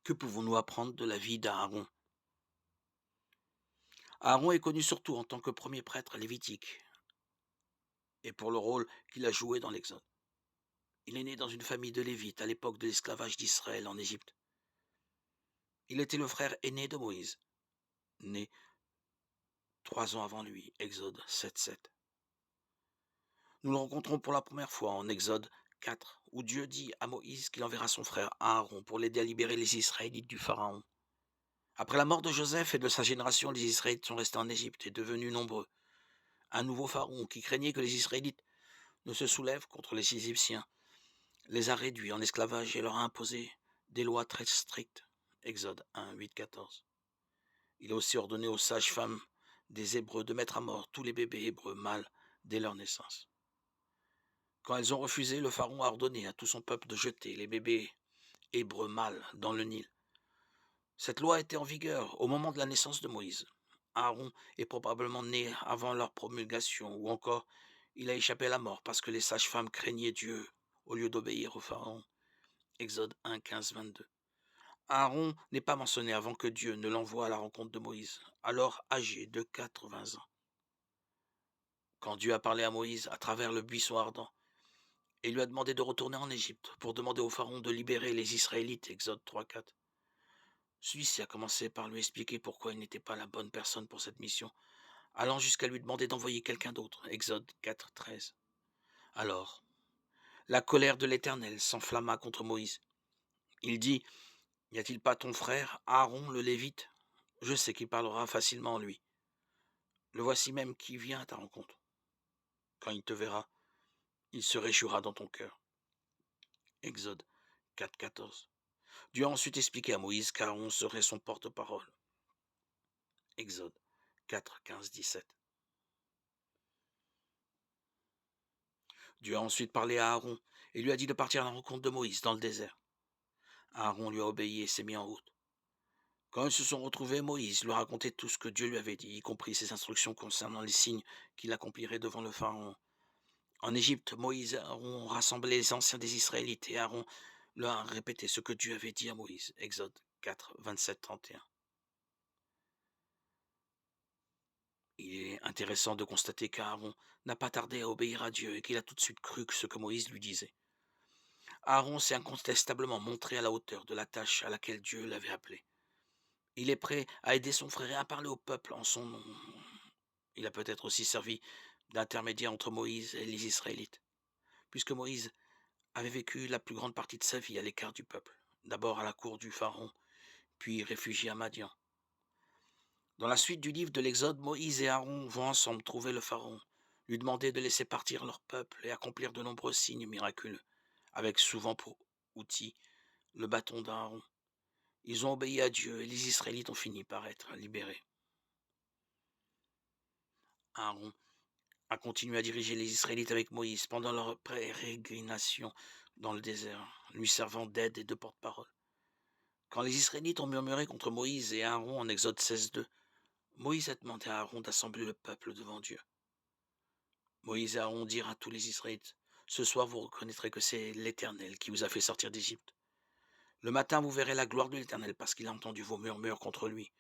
Que pouvons-nous apprendre de la vie d'Aaron? Aaron est connu surtout en tant que premier prêtre lévitique et pour le rôle qu'il a joué dans l'Exode. Il est né dans une famille de Lévites à l'époque de l'esclavage d'Israël en Égypte. Il était le frère aîné de Moïse, né 3 ans avant lui, Exode 7:7. Nous le rencontrons pour la première fois en Exode 4, où Dieu dit à Moïse qu'il enverra son frère Aaron pour l'aider à libérer les Israélites du Pharaon. Après la mort de Joseph et de sa génération, les Israélites sont restés en Égypte et devenus nombreux. Un nouveau Pharaon qui craignait que les Israélites ne se soulèvent contre les Égyptiens les a réduits en esclavage et leur a imposé des lois très strictes. Exode 1, 8, 14. Il a aussi ordonné aux sages-femmes des Hébreux de mettre à mort tous les bébés hébreux mâles dès leur naissance. Quand elles ont refusé, le Pharaon a ordonné à tout son peuple de jeter les bébés hébreux mâles dans le Nil. Cette loi était en vigueur au moment de la naissance de Moïse. Aaron est probablement né avant leur promulgation, ou encore il a échappé à la mort parce que les sages-femmes craignaient Dieu au lieu d'obéir au Pharaon. Exode 1, 15, 22. Aaron n'est pas mentionné avant que Dieu ne l'envoie à la rencontre de Moïse, alors âgé de 80 ans. Quand Dieu a parlé à Moïse à travers le buisson ardent et lui a demandé de retourner en Égypte pour demander au Pharaon de libérer les Israélites, Exode 3, 4. Celui-ci a commencé par lui expliquer pourquoi il n'était pas la bonne personne pour cette mission, allant jusqu'à lui demander d'envoyer quelqu'un d'autre, Exode 4, 13. Alors, la colère de l'Éternel s'enflamma contre Moïse. Il dit, n'y a-t-il pas ton frère, Aaron le Lévite? Je sais qu'il parlera facilement en lui. Le voici même qui vient à ta rencontre. Quand il te verra, il se réjouira dans ton cœur. Exode 4, 14. Dieu a ensuite expliqué à Moïse qu'Aaron serait son porte-parole. Exode 4, 15, 17. Dieu a ensuite parlé à Aaron et lui a dit de partir à la rencontre de Moïse dans le désert. Aaron lui a obéi et s'est mis en route. Quand ils se sont retrouvés, Moïse lui a raconté tout ce que Dieu lui avait dit, y compris ses instructions concernant les signes qu'il accomplirait devant le Pharaon. En Égypte, Moïse et Aaron ont rassemblé les anciens des Israélites et Aaron leur a répété ce que Dieu avait dit à Moïse. Exode 4, 27, 31. Il est intéressant de constater qu'Aaron n'a pas tardé à obéir à Dieu et qu'il a tout de suite cru ce que Moïse lui disait. Aaron s'est incontestablement montré à la hauteur de la tâche à laquelle Dieu l'avait appelé. Il est prêt à aider son frère et à parler au peuple en son nom. Il a peut-être aussi servi d'intermédiaire entre Moïse et les Israélites, puisque Moïse avait vécu la plus grande partie de sa vie à l'écart du peuple, d'abord à la cour du Pharaon, puis réfugié à Madian. Dans la suite du livre de l'Exode, Moïse et Aaron vont ensemble trouver le Pharaon, lui demander de laisser partir leur peuple et accomplir de nombreux signes miraculeux, avec souvent pour outil le bâton d'Aaron. Ils ont obéi à Dieu et les Israélites ont fini par être libérés. Aaron a continué à diriger les Israélites avec Moïse pendant leur pérégrination dans le désert, lui servant d'aide et de porte-parole. Quand les Israélites ont murmuré contre Moïse et Aaron en Exode 16:2, Moïse a demandé à Aaron d'assembler le peuple devant Dieu. Moïse et Aaron dirent à tous les Israélites, ce soir vous reconnaîtrez que c'est l'Éternel qui vous a fait sortir d'Égypte. Le matin vous verrez la gloire de l'Éternel parce qu'il a entendu vos murmures contre lui.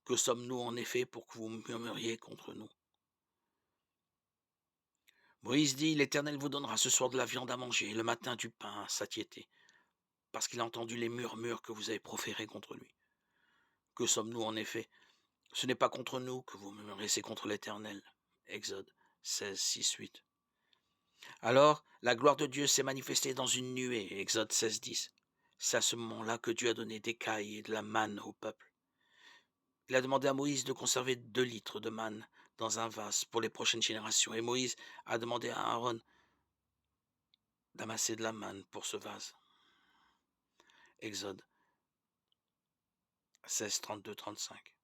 Que sommes-nous en effet pour que vous murmuriez contre nous? Moïse dit, l'Éternel vous donnera ce soir de la viande à manger et le matin du pain à satiété, parce qu'il a entendu les murmures que vous avez proférés contre lui. Que sommes-nous en effet? Ce n'est pas contre nous que vous murmurez, c'est contre l'Éternel. Exode 16, 6, 8. Alors, la gloire de Dieu s'est manifestée dans une nuée, Exode 16, 10. C'est à ce moment-là que Dieu a donné des cailles et de la manne au peuple. Il a demandé à Moïse de conserver 2 litres de manne dans un vase pour les prochaines générations. Et Moïse a demandé à Aaron d'amasser de la manne pour ce vase. Exode 16, 32, 35.